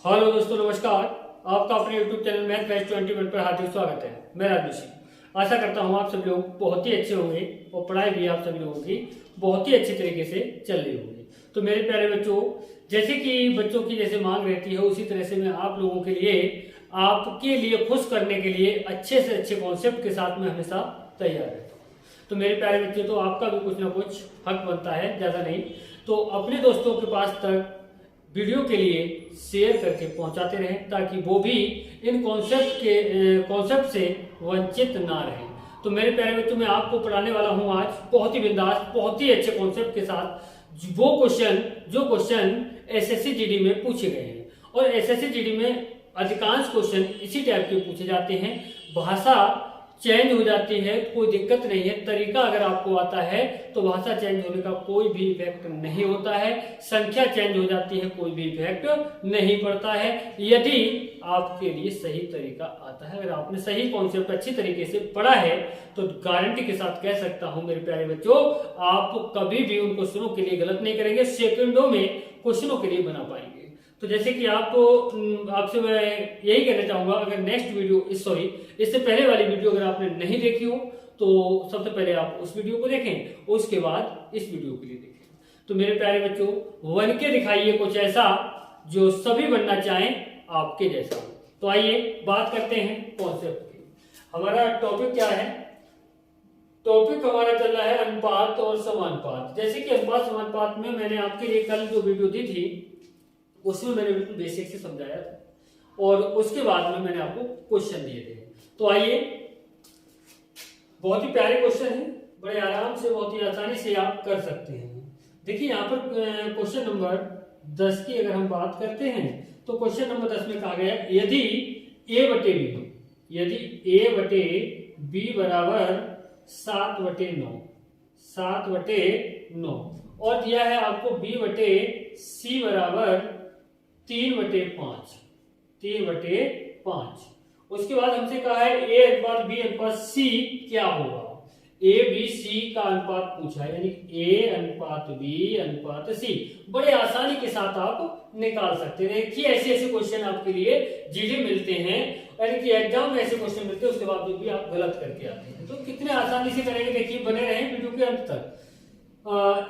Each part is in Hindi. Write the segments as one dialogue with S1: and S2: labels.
S1: हेलो दोस्तों, नमस्कार। आपका अपने YouTube चैनल मैथ बैच 21 पर हार्दिक स्वागत है। मैं राजनीश आशा करता हूँ आप सभी लोग बहुत ही अच्छे होंगे और पढ़ाई भी आप सभी लोगों की बहुत ही अच्छी तरीके से चल रही होगी। तो मेरे प्यारे बच्चों, जैसे कि बच्चों की जैसे मांग रहती है उसी तरह से मैं आप लोगों के लिए, आपके लिए खुश करने के लिए अच्छे से अच्छे कॉन्सेप्ट के साथ में हमेशा तैयार रहता हूँ। तो मेरे प्यारे बच्चों, तो आपका भी कुछ ना कुछ हक बनता है, ज़्यादा नहीं तो अपने दोस्तों के पास तक वीडियो के लिए शेयर करके पहुंचाते रहें ताकि वो भी इन कॉन्सेप्ट से वंचित ना रहें। तो मेरे प्यारे बच्चों, मैं आपको पढ़ाने वाला हूं आज बहुत ही बिंदास, बहुत ही अच्छे कॉन्सेप्ट के साथ जो क्वेश्चन एसएससी जीडी में पूछे गए हैं। और एसएससी जीडी में अधिकांश क्वेश्चन इसी टाइप के पूछे जाते हैं। भाषा चेंज हो जाती है, कोई दिक्कत नहीं है। तरीका अगर आपको आता है तो भाषा चेंज होने का कोई भी इफेक्ट नहीं होता है। संख्या चेंज हो जाती है, कोई भी इफेक्ट नहीं पड़ता है, यदि आपके लिए सही तरीका आता है। अगर आपने सही कॉन्सेप्ट अच्छी तरीके से पढ़ा है तो गारंटी के साथ कह सकता हूं मेरे प्यारे बच्चों, आप कभी भी उन क्वेश्चनों के लिए गलत नहीं करेंगे, सेकंडों में क्वेश्चनों के लिए बना पाएंगे। तो जैसे कि आपसे मैं यही कहना चाहूंगा, अगर नेक्स्ट वीडियो इससे पहले वाली वीडियो अगर आपने नहीं देखी हो तो सबसे पहले आप उस वीडियो को देखें, उसके बाद इस वीडियो के लिए देखें। तो मेरे प्यारे बच्चों, बन के दिखाइए कुछ ऐसा जो सभी बनना चाहें आपके जैसा। तो आइए बात करते हैं कॉन्सेप्ट की। हमारा टॉपिक क्या है? टॉपिक हमारा चल रहा है अनुपात और समानुपात। जैसे कि अनुपात समानुपात में मैंने आपके लिए कल जो वीडियो दी थी उसमें मैंने बिल्कुल बेसिक से समझाया था और उसके बाद में मैंने आपको क्वेश्चन दिए थे। तो आइए, बहुत ही प्यारे क्वेश्चन हैं, बड़े आराम से बहुत ही आसानी से आप कर सकते हैं। देखिए यहाँ पर क्वेश्चन नंबर 10 की अगर हम बात करते हैं तो क्वेश्चन नंबर 10 में कहा गया यदि a बटे b बराबर 7/9 और दिया है आपको b बटे c बराबर 3/5। उसके बाद हमसे कहा है a अनुपात b अनुपात c क्या होगा। a b c का अनुपात पूछा है, यानी a अनुपात b अनुपात c बड़े आसानी के साथ आप निकाल सकते हैं। देखिए ऐसे क्वेश्चन आपके लिए जीडी मिलते हैं, यानी कि एग्जाम में ऐसे क्वेश्चन मिलते हैं, उसके बाद भी आप गलत करके आते हैं। तो कितने आसानी से करेंगे, देखिए बने रहें वीडियो के अंत तक।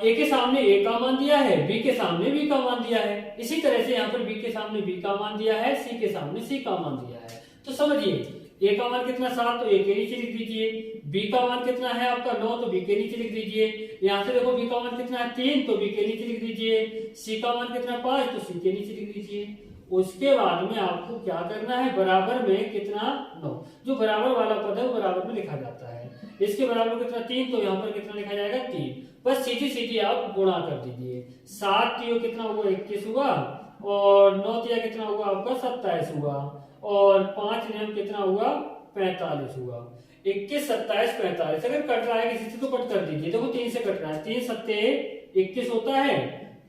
S1: ए के सामने ए का मान दिया है, बी के सामने बी का मान दिया है, इसी तरह से यहाँ पर बी के सामने बी का मान दिया है, सी के सामने सी का मान दिया है। तो समझिए, ए का मान कितना 7 तो ए के नीचे लिख दीजिए, बी का मान कितना है आपका 9 तो बी के नीचे लिख दीजिए। यहाँ से देखो बी का मान कितना है 3 तो बी के नीचे लिख दीजिए, सी का मान कितना 5 तो सी के नीचे लिख दीजिए। उसके बाद में आपको क्या करना है, बराबर में कितना 9, जो बराबर वाला पद है वो बराबर में लिखा जाता है। इसके बराबर कितना 3 तो यहाँ पर कितना लिखा जाएगा 3। बस सीधी आप गुणा कर दीजिए। 7 तियो कितना हुआ 21 हुआ और 9 तिया कितना हुआ आपका 27 हुआ और 5 नियम कितना हुआ 45 हुआ। 21 27 45 अगर कट रहा है किसी से तो कट कर दीजिए। देखो 3 से कट रहा है, 3 सत्ते 21 होता है,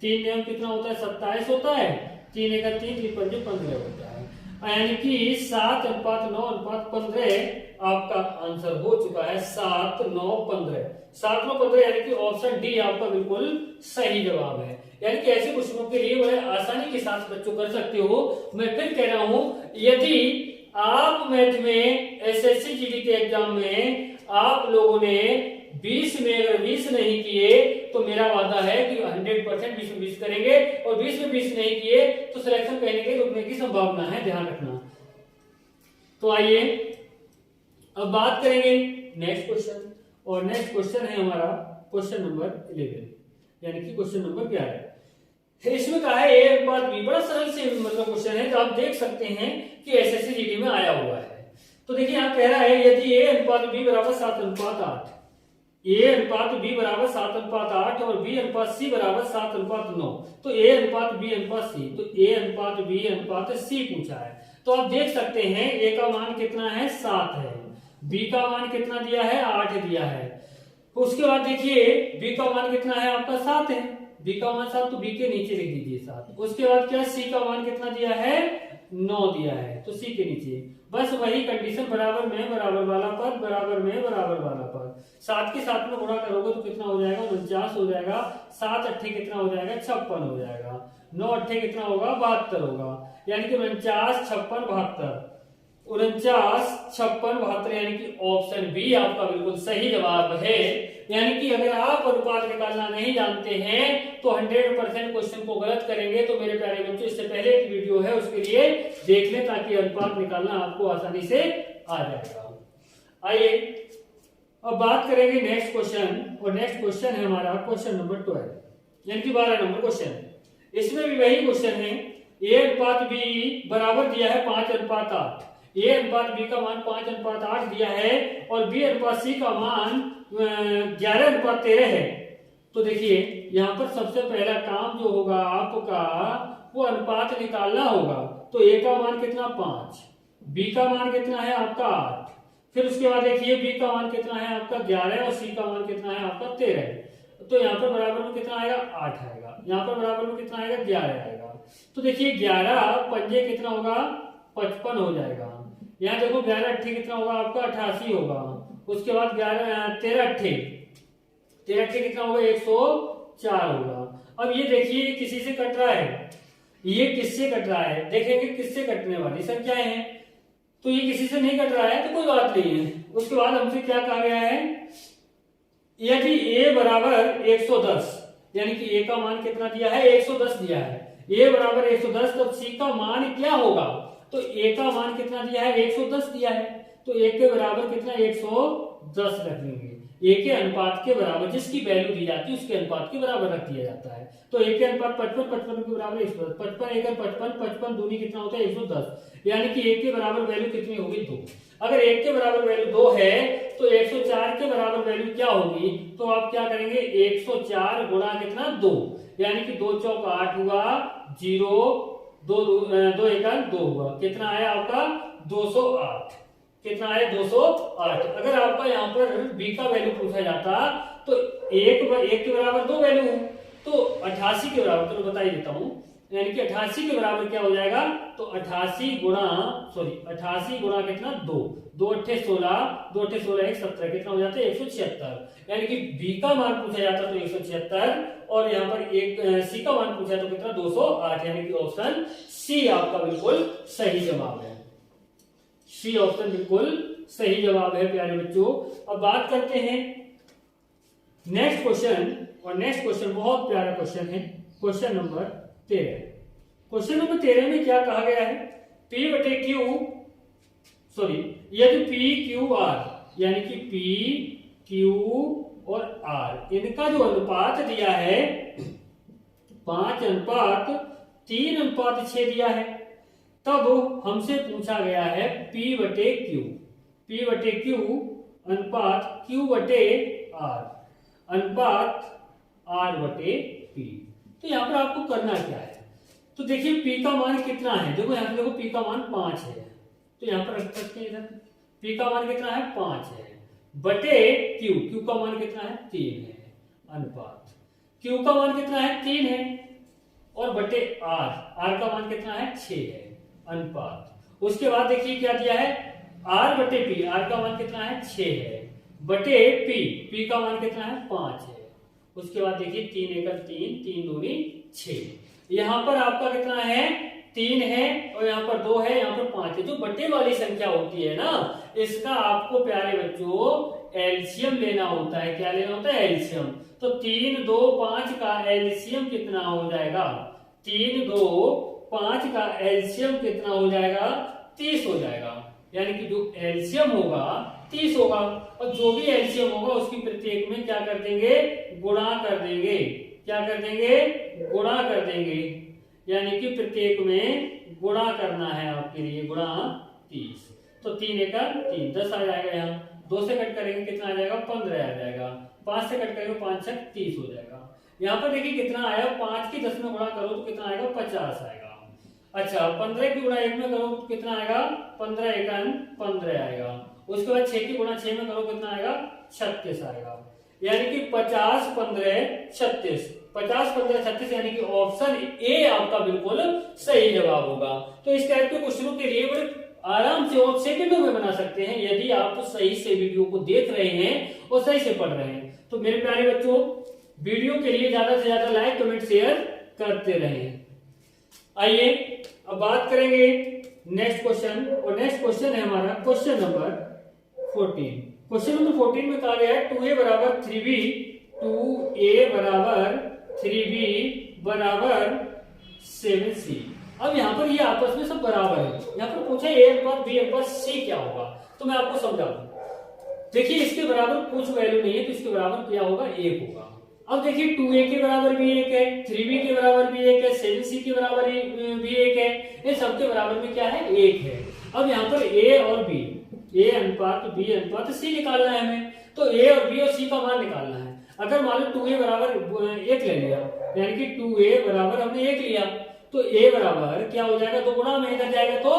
S1: 3 नियम कितना होता है 27 होता है, 3 एका 3 3 पंजे 15 होता है, यानी कि 7:9:15 आपका आंसर हो चुका है। 7:9:15 यानी कि ऑप्शन डी आपका बिल्कुल सही जवाब है। यानी कि ऐसे क्वेश्चनों के लिए बड़े आसानी के साथ बच्चों कर सकते हो। मैं फिर कह रहा हूं, यदि आप मैथ में एसएससी जीडी के एग्जाम में आप लोगों ने 20 में अगर 20 नहीं किए तो मेरा वादा है कि 100% 20 में 20 करेंगे और 20 में 20 नहीं किए तो सिलेक्शन कहने के रुकने की संभावना है, ध्यान रखना। तो आइए अब बात करेंगे नेक्स्ट क्वेश्चन, और नेक्स्ट क्वेश्चन है हमारा क्वेश्चन नंबर 11, यानी कि क्वेश्चन नंबर 11। इसमें कहा है a अनुपात b, बड़ा सरल से मतलब क्वेश्चन है, तो आप देख सकते हैं कि एसएससी जीडी में आया हुआ है। तो देखिए यहाँ कह रहा है यदि a अनुपात b बराबर 7:8, a अनुपात b बराबर 7:8 और b अनुपात c बराबर 7:9, तो a अनुपात b अनुपात c, तो a अनुपात b अनुपात c पूछा है। तो आप देख सकते हैं a का मान कितना है 7 है, b का मान कितना दिया है 8 दिया है। उसके बाद देखिए b का मान कितना है आपका 7 है, b का मान 7 तो b के नीचे लिख दीजिए 7। उसके बाद क्या c का मान कितना दिया है 9 दिया है, तो c के नीचे बस वही कंडीशन, बराबर में बराबर वाला पद, बराबर में बराबर वाला पद। 7 के साथ में गुणा करोगे तो कितना हो जाएगा 49 हो जाएगा, 7 8 कितना हो जाएगा 56 हो जाएगा। 9 अट्ठे कितना होगा 72 होगा, यानी कि 49 56 72, 49 56 72, यानी कि ऑप्शन बी आपका बिल्कुल सही जवाब है। यानी कि अगर आप अनुपात निकालना नहीं जानते हैं तो 100% क्वेश्चन को गलत करेंगे। तो मेरे प्यारे बच्चों, इससे पहले एक वीडियो है, उसके लिए देख लें ताकि अनुपात निकालना आपको आसानी से आ जाएगा। आइए अब बात करेंगे नेक्स्ट क्वेश्चन, और नेक्स्ट क्वेश्चन है हमारा क्वेश्चन नंबर 12, यानी कि 12 नंबर क्वेश्चन। इसमें भी वही क्वेश्चन है, ए अनुपात बी बराबर दिया है 5:8। ए अनुपात बी का मान 5:8 दिया है और बी अनुपात सी का मान 11:13 है। तो देखिए यहाँ पर सबसे पहला काम जो होगा आपका वो अनुपात निकालना होगा। तो ए का मान कितना 5, बी का मान कितना है आपका 8, फिर उसके बाद देखिए बी का मान कितना है आपका 11 और सी का मान कितना है आपका 13। तो यहाँ पर बराबर में कितना आएगा 8 आएगा, यहाँ पर बराबर में कितना आएगा 11 आएगा। तो देखिए 11 पंजे कितना होगा 55 हो जाएगा। यहाँ देखो 11 अट्ठे कितना होगा आपका 88 होगा। उसके बाद 13 अट्ठे कितना होगा 104 होगा। अब ये देखिए किसी से कट रहा है, ये किससे कट रहा है, देखेंगे किससे कटने वाली संख्याएं हैं। तो ये किसी से नहीं कट रहा है तो कोई बात नहीं है। उसके बाद हमसे क्या कहा गया है, यदि a बराबर 110, यानी कि a का मान कितना दिया है 110 दिया है, a बराबर 110, तो c का मान क्या होगा। तो a का मान कितना दिया है 110 दिया है, तो a के बराबर कितना 110 रख लेंगे। a के अनुपात के बराबर जिसकी वैल्यू दी जाती है उसके अनुपात के बराबर रख दिया जाता है। तो a के अनुपात 55 के बराबर 110, 55 एक 55, 55 दूनी कितना होता है 110, यानी कि 1 के बराबर वैल्यू कितनी होगी 2। अगर 1 के बराबर वैल्यू 2 है तो 104 के बराबर वैल्यू क्या होगी। तो आप क्या करेंगे 104 गुणा कितना 2, यानी कि 2 चौक 8 हुआ, 0 2 एक 2 हुआ, कितना आया आपका 208, कितना आया 208। अगर आपका यहाँ पर b का वैल्यू पूछा जाता तो 1 के बराबर 2 वैल्यू है, तो 88 के बराबर, तो बता ही देता हूं, यानी कि 88 के बराबर क्या हो जाएगा। तो 88 गुणा कितना 2, 2 अट्ठे 16, 2 अट्ठे 16 1 17, कितना हो जाता है 176। यानी कि b का मान पूछा जाता तो 176 और यहाँ पर एक c का मान पूछा तो कितना 208, यानी कि ऑप्शन सी आपका बिल्कुल सही जवाब है। सी ऑप्शन बिल्कुल सही जवाब है प्यारे बच्चों। अब बात करते हैं नेक्स्ट क्वेश्चन, और नेक्स्ट क्वेश्चन बहुत प्यारा क्वेश्चन है, क्वेश्चन नंबर 13। क्वेश्चन नंबर 13 में क्या कहा गया है, यदि P Q R, यानी कि P Q और R इनका जो अनुपात दिया है 5:3:6 दिया है, तब हमसे पूछा गया है P/Q अनुपात Q/R अनुपात R/P। तो यहाँ पर आपको करना क्या है, तो देखिए P का मान कितना है, देखो यहाँ पे देखो P का मान 5 है, तो यहाँ पर रख सकते हैं इधर P का मान कितना है 5 है, बटे Q का मान कितना है 3 है, अनुपात Q का मान कितना है 3 है, और बटे R का मान कितना है 6 है, अनुपात। उसके बाद देखिए क्या दिया है R/P, R का मान कितना है 6 है, बटे P का मान कितना है 5 है। उसके बाद देखिए 3 एक 3, 3 दूनी 6, यहाँ पर आपका कितना है 3 है और यहाँ पर 2 है, यहाँ पर 5 है। जो बटे वाली संख्या होती है ना, इसका आपको प्यारे बच्चों एलसीएम लेना होता है। क्या लेना होता है एलसीएम। तो 3 2 5 का एलसीएम कितना हो जाएगा, 3 2 5 का एलसीएम कितना हो जाएगा 30 हो जाएगा, यानी कि जो एलसीएम होगा 30 होगा, और जो भी एलसीएम होगा उसकी प्रत्येक में क्या कर देंगे गुणा कर देंगे, क्या कर देंगे गुणा कर देंगे, यानी कि प्रत्येक में गुणा करना है आपके लिए, गुणा 30। तो 3 एक 3 10 आ जाएगा, यहाँ 2 से कट करेंगे कितना आ जाएगा 15 आ जाएगा, 5 से कट करेंगे 5 से 30 हो जाएगा। यहाँ पर देखिए कितना आया, 5 की 10 में गुणा करो तो कितना आएगा 50 आएगा। अच्छा 15 की गुणा 1 में करो तो कितना आएगा 15 एक 15 आएगा। उसके बाद 6 की गुणा 6 में करो कितना आएगा 36 आएगा, यानी कि 50 15 36, 50 15 36, यानी कि ऑप्शन ए आपका बिल्कुल सही जवाब होगा। तो इस टाइप के क्वेश्चनों के लिए बड़े आराम से और सेकंडों में बना सकते हैं यदि आप सही से वीडियो को देख रहे हैं और सही से पढ़ रहे हैं। तो मेरे प्यारे बच्चों वीडियो के लिए ज्यादा से ज्यादा लाइक कमेंट शेयर करते रहें। आइए अब बात करेंगे नेक्स्ट क्वेश्चन, और नेक्स्ट क्वेश्चन है हमारा क्वेश्चन नंबर 14। क्वेश्चन नंबर 14 में कहा गया है 2a बराबर 3b, 2a बराबर 3b बराबर 7c। अब यहाँ पर ये आपस में सब बराबर है। यहाँ पर पूछा a अनुपात b अनुपात c क्या होगा, तो मैं आपको समझा दूं। देखिए इसके बराबर कुछ वैल्यू नहीं है, तो इसके बराबर क्या होगा, 1 होगा। अब देखिए 2a के बराबर भी 1 है, 3b के बराबर भी 1 है, 7c के बराबर भी 1 है, इन सबके बराबर में क्या है, 1 है। अब यहाँ पर a और b, a अनुपात b अनुपात c निकालना है हमें, तो a और b और c का मान निकालना है। अगर मान लो 2a बराबर 1 ले लिया, यानी कि 2a बराबर हमने 1 लिया, तो a बराबर क्या हो जाएगा, 2 गुणा में इधर जाएगा तो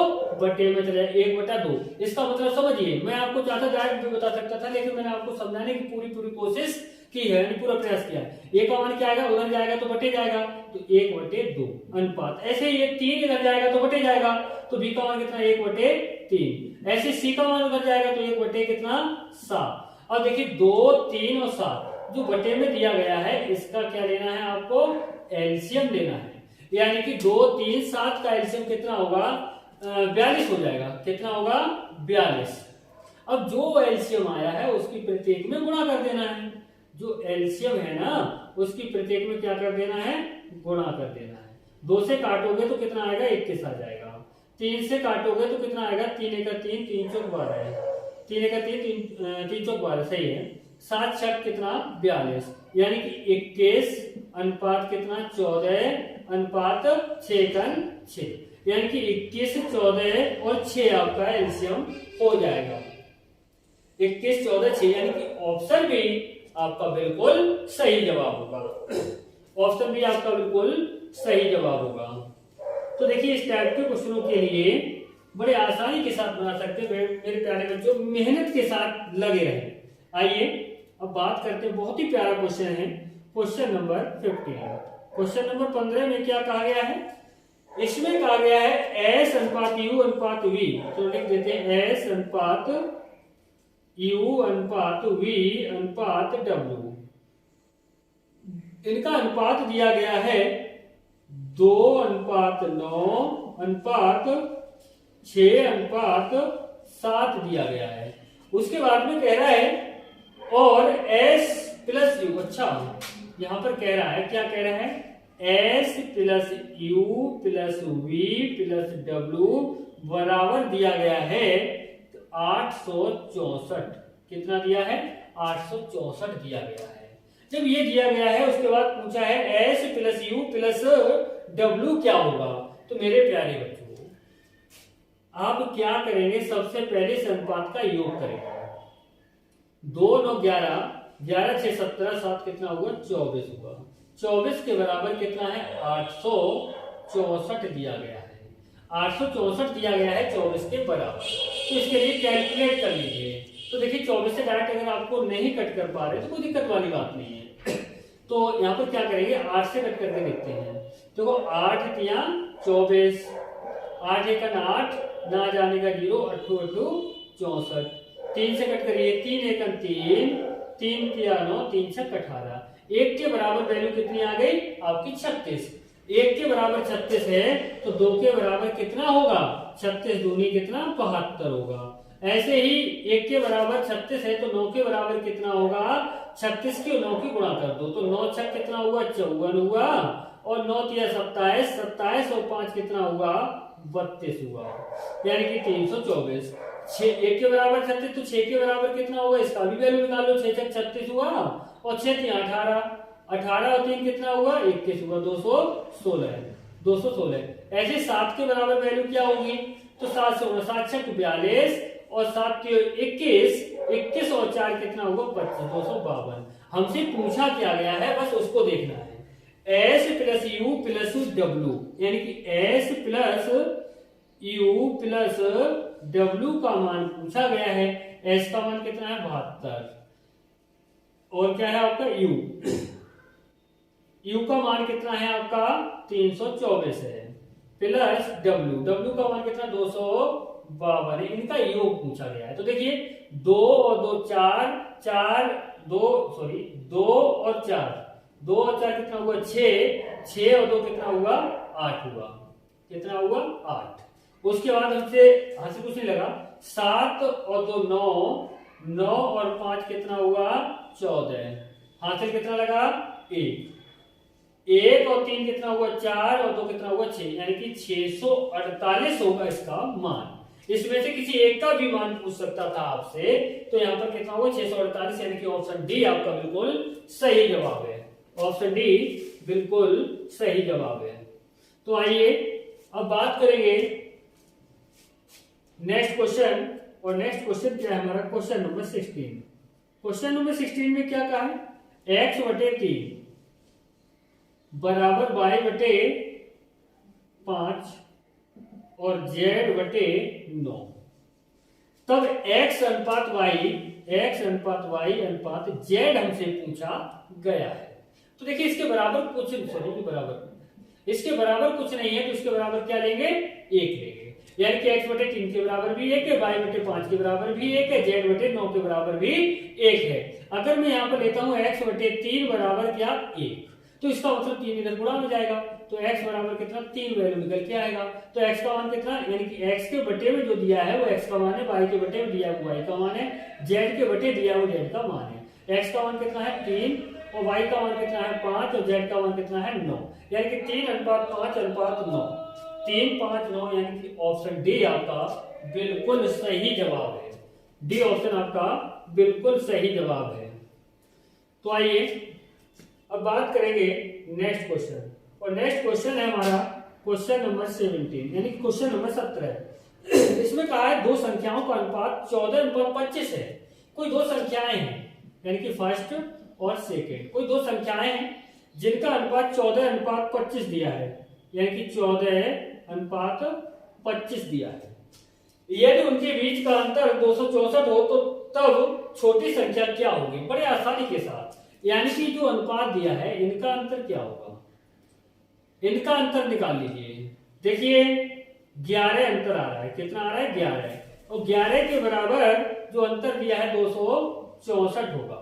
S1: बटे में चला जाएगा, 1/2। इसका मतलब समझिए, मैं आपको चाहता डायरेक्ट भी बता सकता था, लेकिन मैंने आपको समझाने की पूरी कोशिश की है, पूरा प्रयास किया है। a का मान क्या आएगा, उधर जाएगा तो बटे जाएगा, तो 1/2 अनुपात। ऐसे ये 3 इधर जाएगा तो बटे जाएगा, तो b का मान कितना, 1/3। ऐसे c का मान उधर जाएगा तो 1/7। अब देखिए 2, 3 और 7 जो बटे में दिया गया है, इसका क्या लेना है आपको, एलसीएम लेना है। यानी कि 2, 3, 7 का एलसीएम कितना होगा, 42 हो जाएगा। कितना होगा, 42। अब जो एलसीएम आया है उसकी प्रत्येक में गुणा कर देना है। जो एलसीएम है ना, उसकी प्रत्येक में क्या कर देना है, गुणा कर देना है। 2 से काटोगे तो कितना आएगा, 21 आ जाएगा। 3 से काटोगे तो कितना आएगा, 3 1 3, 3 चौक 12 है, 3 1 3, 3 चौक 12 सही है। 7 छक कितना, 42, यानी कि 21 अनुपात कितना, 14 अनुपात 6, यानी कि 21, 14 और 6 आपका एलसीएम हो जाएगा। 21, 14, 6, यानी कि ऑप्शन भी आपका बिल्कुल सही जवाब होगा। ऑप्शन भी आपका बिल्कुल सही जवाब होगा। तो देखिए इस टाइप के क्वेश्चनों के लिए बड़े आसानी के साथ बना सकते हैं मेरे प्यारे बच्चों, मेहनत के साथ लगे रहे। आइए अब बात करते हैं, बहुत ही प्यारा क्वेश्चन है, क्वेश्चन नंबर 15। क्वेश्चन नंबर 15 में क्या कहा गया है, इसमें कहा गया है s अनुपात u अनुपात v, तो लिख देते हैं s अनुपात u अनुपात v अनुपात w। इनका अनुपात दिया गया है 2 अनुपात 9 अनुपात 6 अनुपात 7 दिया गया है। उसके बाद में कह रहा है और s प्लस u, अच्छा यहां पर कह रहा है, क्या कह रहा है, s plus u plus v plus w बराबर दिया गया है 864। कितना दिया है, 864 दिया गया है। जब ये दिया गया है उसके बाद पूछा है s plus u plus w क्या होगा। तो मेरे प्यारे बच्चों आप क्या करेंगे, सबसे पहले इस अनुपात का योग करेंगे। 2 9 11, 11 6 17, 7 कितना हुआ, 24 हुआ। 24 के बराबर कितना है, 864 दिया गया है। 864 दिया गया है 24 के बराबर, तो इसके लिए कैलकुलेट कर लीजिए। तो देखिए 24 से डायरेक्ट अगर आपको नहीं कट कर पा रहे तो कोई दिक्कत वाली बात नहीं है। तो यहाँ पर क्या करेंगे, 8 से कट करके देखते हैं। देखो 8 तिया 24, 8 1 8, ना जाने का 0, 8 8 64। 3 से कट करिए, 3 1 3, 3 तिया 9, 3 6 18। 1 के बराबर वैल्यू कितनी आ गई आपकी, 36। 1 के बराबर 36 है तो 2 के बराबर कितना होगा, 36 दूनी कितना, 72 होगा। ऐसे ही 1 के बराबर 36 है तो 9 के बराबर कितना होगा, 36 की 9 की गुणा कर दो तो 9 6 कितना हुआ, 54 हुआ, और 9 तिया 27, 27 और 5 कितना हुआ, 32 हुआ, यानी कि 324। 1 के बराबर 36 तो 6 के बराबर कितना होगा, इसका भी वैल्यू निकाल लो। 6 6 36 हुआ, और 6 3 18, 18 और 3 कितना हुआ, 21 हुआ, 216। ऐसे 7 के बराबर वैल्यू क्या होगी, तो 7 से 7 6 42, और 7 21, 21 और 4 कितना हुआ, 25, 252। हमसे पूछा क्या गया है, बस उसको देखना है। s plus u plus w, यानी कि s plus u plus w का मान पूछा गया है। s का मान कितना है, 72, और क्या है आपका u का मान कितना है आपका, 324 है, प्लस w का मान कितना, 252। इनका योग पूछा गया है। तो देखिए 2 और 2 4, 2 और 4 कितना हुआ, 6 और 2 कितना हुआ, 8 हुआ। कितना हुआ 8। उसके बाद हमसे हासिल कुछ नहीं लगा, 7 और 2 9, 9 और 5 कितना हुआ 14, हासिल कितना लगा 1, 1 और 3 कितना हुआ 4 और 2 कितना हुआ 6, यानी कि 648 होगा इसका मान। इसमें से किसी एक का भी मान पूछ सकता था आपसे, तो यहाँ पर कितना हुआ 648, यानी कि ऑप्शन डी आपका बिल्कुल सही जवाब है। ऑप्शन डी बिल्कुल सही जवाब है। तो आइए अब बात करेंगे नेक्स्ट क्वेश्चन, और नेक्स्ट क्वेश्चन क्या है हमारा, क्वेश्चन नंबर 16। क्वेश्चन नंबर 16 में क्या कहा है, x बटे 3 बराबर y बटे 5 और z बटे 9, तब x अनुपात y अनुपात z हमसे पूछा गया है। तो देखिए इसके बराबर कुछ इसके बराबर कुछ नहीं है, तो इसके बराबर क्या लेंगे 1 लेंगे, यानी कि x बटे 3 के बराबर भी 1 है, y बटे 5 के बराबर भी 1 है, z बटे 9 के बराबर भी 1 है। अगर मैं यहाँ पर लेता हूँ x बटे 3 बराबर क्या 1, तो इसका मतलब 3 इधर गुणा हो जाएगा, तो x बराबर कितना 3 वैल्यू निकल के आएगा। तो x का मान कितना, यानी कि x के बटे में जो दिया है वो x का मान है, y के बटे में दिया हुआ y का मान है, z के बटे दिया हुआ z का मान है। x का मान कितना है 3 और y का मान कितना है 5 और z का मान कितना है 9, यानी कि 3 अनुपात 5 अनुपात 9, 3 5 9, यानी कि ऑप्शन डी आपका बिल्कुल सही जवाब है। डी ऑप्शन आपका बिल्कुल सही जवाब है। तो आइए अब बात करेंगे नेक्स्ट क्वेश्चन, और नेक्स्ट क्वेश्चन है हमारा क्वेश्चन नंबर 17, यानी क्वेश्चन नंबर 17। इसमें कहा है दो संख्याओं का अनुपात 14:25 है। कोई दो संख्याएं हैं, यानी कि फर्स्ट और सेकेंड, कोई दो संख्याएं हैं जिनका अनुपात 14:25 दिया है, यानी कि 14:25 दिया है। यदि उनके बीच का अंतर 264 हो तो तब छोटी संख्या क्या होगी। बड़े आसानी के साथ, यानी कि जो अनुपात दिया है इनका अंतर क्या होगा, इनका अंतर निकाल लीजिए। देखिए 11 अंतर आ रहा है, कितना आ रहा है 11, और 11 के बराबर जो अंतर दिया है 264 होगा,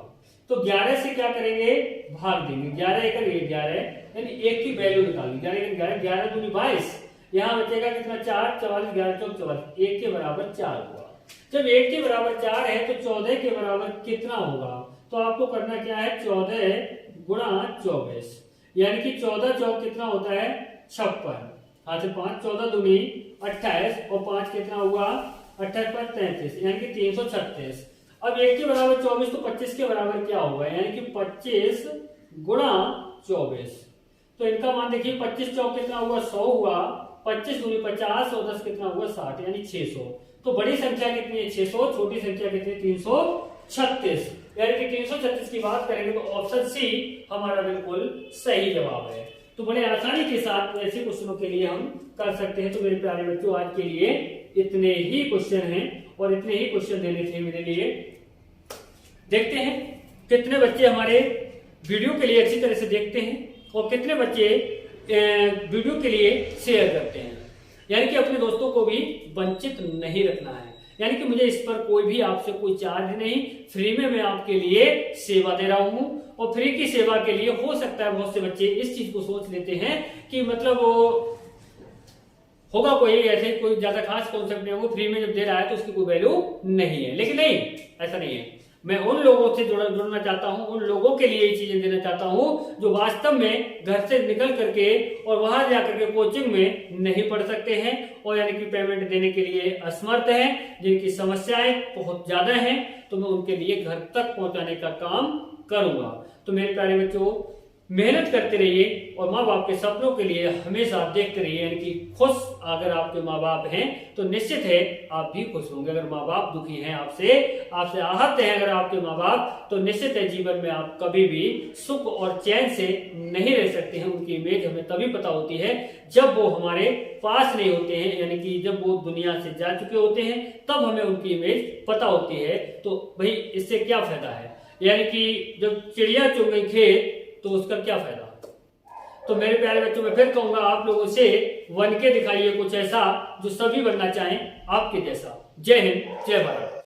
S1: तो 11 से क्या करेंगे भाग देंगे, 11 एक 11, यानी 1 की वैल्यू निकालेंगे, 11 11 दूनी 22, यहाँ बचेगा कितना 4, 44 11 चौक 44, 1 के बराबर 4 हुआ। जब 1 के बराबर 4 है तो 14 के बराबर कितना होगा, तो आपको करना क्या है 14 गुणा 24, यानी कि 14 चौक कितना होता है 56, हाथ से 5, 14 दूनी 28 और 5 कितना हुआ 28 पर 33, यानी कि 336। अब 1 के बराबर 24 तो 25 के बराबर क्या होगा, यानी कि 25 गुणा 24, तो इनका मान देखिए 25 चौक कितना हुआ 100 हुआ, 25 दूनी 50 और 10 कितना हुआ 60, यानी 600। तो बड़ी संख्या कितनी है 600, छोटी संख्या कितनी 336, यानी कि 336 की बात करेंगे तो ऑप्शन सी हमारा बिल्कुल सही जवाब है। तो बड़े आसानी के साथ ऐसे क्वेश्चनों के लिए हम कर सकते हैं। तो मेरे प्यारे बच्चों आज के लिए इतने ही क्वेश्चन हैं और इतने ही क्वेश्चन देने थे मेरे लिए। देखते हैं कितने बच्चे हमारे वीडियो के लिए अच्छी तरह से देखते हैं और कितने बच्चे वीडियो के लिए शेयर करते हैं, यानी कि अपने दोस्तों को भी वंचित नहीं रखना है। यानी कि मुझे इस पर कोई भी आपसे कोई चार्ज नहीं, फ्री में मैं आपके लिए सेवा दे रहा हूं। और फ्री की सेवा के लिए हो सकता है बहुत से बच्चे इस चीज को सोच लेते हैं कि मतलब वो होगा कोई ऐसे कोई ज्यादा खास कॉन्सेप्ट नहीं होगा, फ्री में जब दे रहा है तो उसकी कोई वैल्यू नहीं है। लेकिन नहीं, ऐसा नहीं है। मैं उन लोगों से जुड़ना चाहता हूं, उन लोगों के लिए ये चीजें देना चाहता हूं जो वास्तव में घर से निकल करके और वहां जाकर के कोचिंग में नहीं पढ़ सकते हैं और यानी कि पेमेंट देने के लिए असमर्थ हैं, जिनकी समस्याएं बहुत ज्यादा हैं, तो मैं उनके लिए घर तक पहुंचाने का काम करूंगा। तो मेरे प्यारे बच्चों मेहनत करते रहिए और माँ बाप के सपनों के लिए हमेशा देखते रहिए, यानी कि खुश अगर आपके माँ बाप हैं तो निश्चित है आप भी खुश होंगे। अगर माँ बाप दुखी हैं आपसे आहत हैं अगर आपके माँ बाप, तो निश्चित है जीवन में आप कभी भी सुख और चैन से नहीं रह सकते हैं। उनकी इमेज हमें तभी पता होती है जब वो हमारे पास नहीं होते हैं, यानी कि जब वो दुनिया से जा चुके होते हैं तब हमें उनकी इमेज पता होती है। तो भाई इससे क्या फायदा है, यानी कि जब चिड़िया चुन गई खेत तो उसका क्या फायदा। तो मेरे प्यारे बच्चों मैं फिर कहूंगा आप लोगों से बन के दिखाइए कुछ ऐसा जो सभी बनना चाहें आपके जैसा। जय हिंद, जय भारत।